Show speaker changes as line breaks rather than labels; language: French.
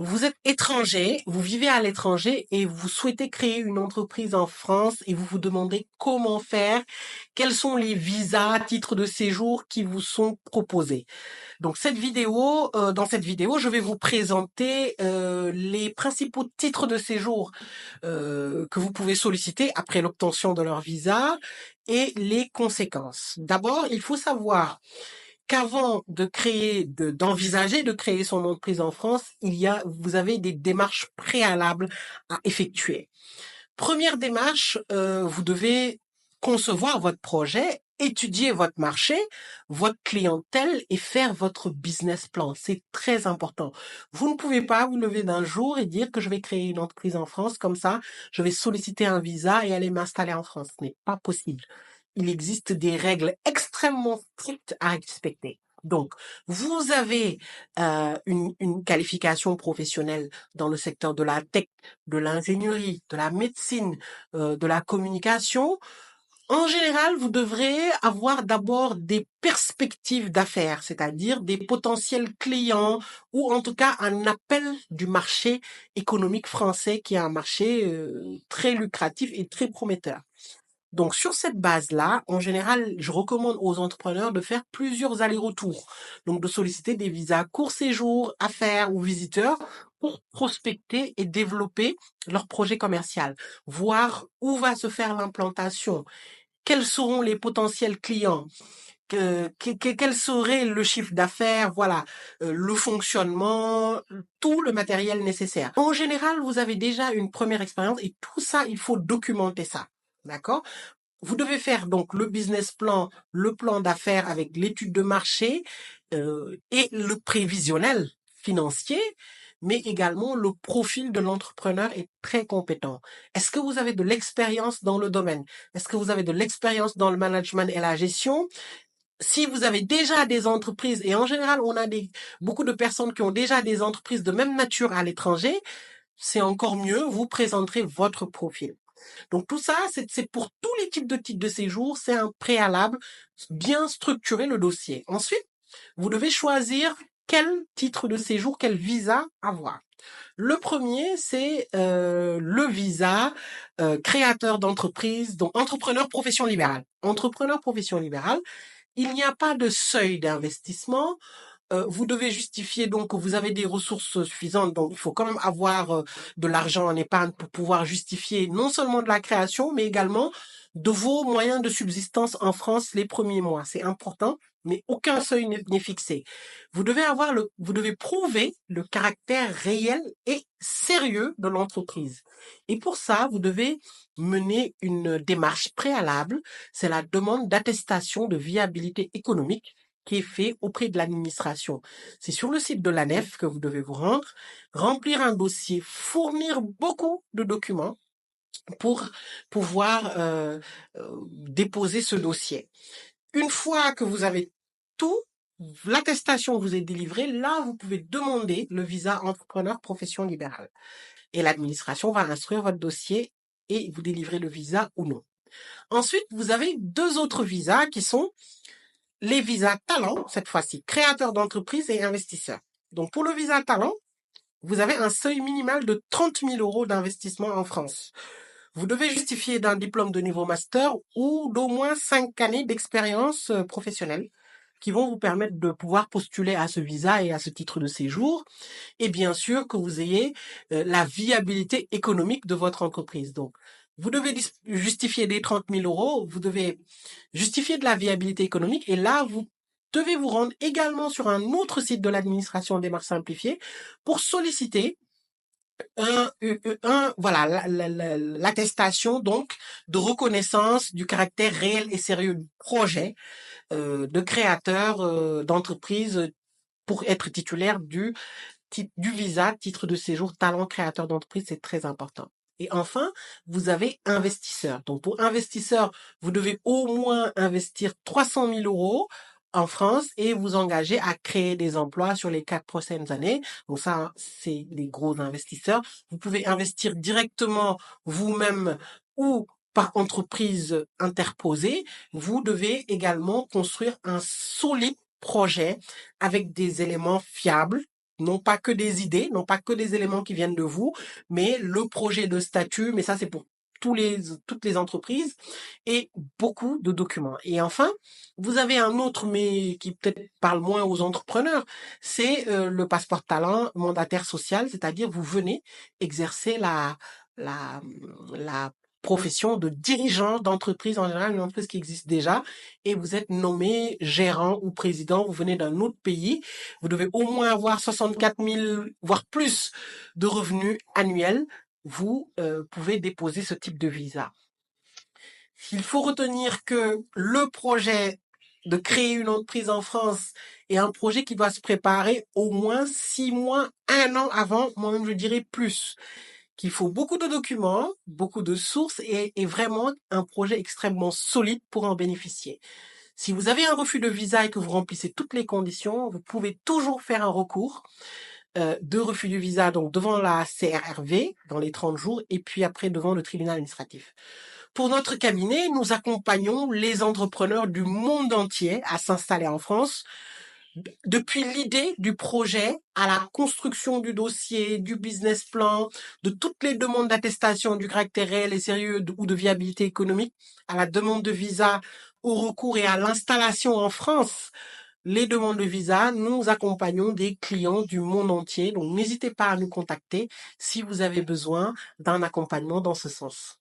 Vous êtes étranger, vous vivez à l'étranger et vous souhaitez créer une entreprise en France et vous vous demandez comment faire, quels sont les visas, titres de séjour qui vous sont proposés. Donc dans cette vidéo, je vais vous présenter les principaux titres de séjour que vous pouvez solliciter après l'obtention de leur visa et les conséquences. D'abord, il faut savoir qu'avant d'envisager de créer son entreprise en France, vous avez des démarches préalables à effectuer. Première démarche, vous devez concevoir votre projet, étudier votre marché, votre clientèle et faire votre business plan. C'est très important. Vous ne pouvez pas vous lever d'un jour et dire que je vais créer une entreprise en France comme ça, je vais solliciter un visa et aller m'installer en France. Ce n'est pas possible. Il existe des règles extrêmement strictes à respecter. Donc, vous avez une qualification professionnelle dans le secteur de la tech, de l'ingénierie, de la médecine, de la communication. En général, vous devrez avoir d'abord des perspectives d'affaires, c'est-à-dire des potentiels clients ou en tout cas un appel du marché économique français qui est un marché très lucratif et très prometteur. Donc, sur cette base-là, en général, je recommande aux entrepreneurs de faire plusieurs allers-retours. Donc, de solliciter des visas court séjour, affaires ou visiteurs pour prospecter et développer leur projet commercial. Voir où va se faire l'implantation, quels seront les potentiels clients, quel serait le chiffre d'affaires, voilà, le fonctionnement, tout le matériel nécessaire. En général, vous avez déjà une première expérience et tout ça, il faut documenter ça. D'accord? Vous devez faire donc le business plan, le plan d'affaires avec l'étude de marché et le prévisionnel financier, mais également le profil de l'entrepreneur est très compétent. Est-ce que vous avez de l'expérience dans le domaine? Est-ce que vous avez de l'expérience dans le management et la gestion? Si vous avez déjà des entreprises, et en général, beaucoup de personnes qui ont déjà des entreprises de même nature à l'étranger, c'est encore mieux, vous présenterez votre profil. Donc tout ça, c'est pour tous les titres de séjour, c'est un préalable, bien structurer le dossier. Ensuite, vous devez choisir quel titre de séjour, quel visa avoir. Le premier, c'est le visa créateur d'entreprise, donc entrepreneur profession libérale. Entrepreneur profession libérale, il n'y a pas de seuil d'investissement. Vous devez justifier donc que vous avez des ressources suffisantes, donc il faut quand même avoir de l'argent en épargne pour pouvoir justifier non seulement de la création, mais également de vos moyens de subsistance en France les premiers mois. C'est important, mais aucun seuil n'est fixé. Vous devez prouver le caractère réel et sérieux de l'entreprise. Et pour ça, vous devez mener une démarche préalable. C'est la demande d'attestation de viabilité économique qui est fait auprès de l'administration. C'est sur le site de l'ANEF que vous devez vous rendre, remplir un dossier, fournir beaucoup de documents pour pouvoir déposer ce dossier. Une fois que vous avez tout, l'attestation vous est délivrée, là, vous pouvez demander le visa entrepreneur profession libérale. Et l'administration va instruire votre dossier et vous délivrer le visa ou non. Ensuite, vous avez deux autres visas qui sont les visas talent, cette fois-ci, créateurs d'entreprise et investisseurs. Donc, pour le visa talent, vous avez un seuil minimal de 30 000 euros d'investissement en France. Vous devez justifier d'un diplôme de niveau master ou d'au moins 5 années d'expérience professionnelle qui vont vous permettre de pouvoir postuler à ce visa et à ce titre de séjour. Et bien sûr que vous ayez la viabilité économique de votre entreprise. Donc, vous devez justifier des 30 000 euros, vous devez justifier de la viabilité économique et là, vous devez vous rendre également sur un autre site de l'administration des marques simplifiées pour solliciter voilà, l'attestation donc de reconnaissance du caractère réel et sérieux du projet de créateur d'entreprise pour être titulaire du visa, titre de séjour, talent créateur d'entreprise, c'est très important. Et enfin, vous avez investisseur. Donc, pour investisseur, vous devez au moins investir 300 000 euros en France et vous engager à créer des emplois sur les 4 prochaines années. Donc ça, c'est les gros investisseurs. Vous pouvez investir directement vous-même ou par entreprise interposée. Vous devez également construire un solide projet avec des éléments fiables non pas que des idées, non pas que des éléments qui viennent de vous, mais le projet de statut, mais ça c'est pour toutes les entreprises, et beaucoup de documents. Et enfin, vous avez un autre, mais qui peut-être parle moins aux entrepreneurs, c'est le passeport talent mandataire social, c'est-à-dire vous venez exercer la, la profession de dirigeant d'entreprise, en général une entreprise qui existe déjà, et vous êtes nommé gérant ou président, vous venez d'un autre pays, vous devez au moins avoir 64 000, voire plus, de revenus annuels. Vous pouvez déposer ce type de visa. Il faut retenir que le projet de créer une entreprise en France est un projet qui doit se préparer au moins 6 mois, 1 an avant, moi-même je dirais plus, qu'il faut beaucoup de documents, beaucoup de sources et vraiment un projet extrêmement solide pour en bénéficier. Si vous avez un refus de visa et que vous remplissez toutes les conditions, vous pouvez toujours faire un recours de refus de visa donc devant la CRRV dans les 30 jours et puis après devant le tribunal administratif. Pour notre cabinet, nous accompagnons les entrepreneurs du monde entier à s'installer en France, depuis l'idée du projet à la construction du dossier, du business plan, de toutes les demandes d'attestation du caractère réel et sérieux ou de viabilité économique, à la demande de visa, au recours et à l'installation en France. Les demandes de visa, nous accompagnons des clients du monde entier. Donc, n'hésitez pas à nous contacter si vous avez besoin d'un accompagnement dans ce sens.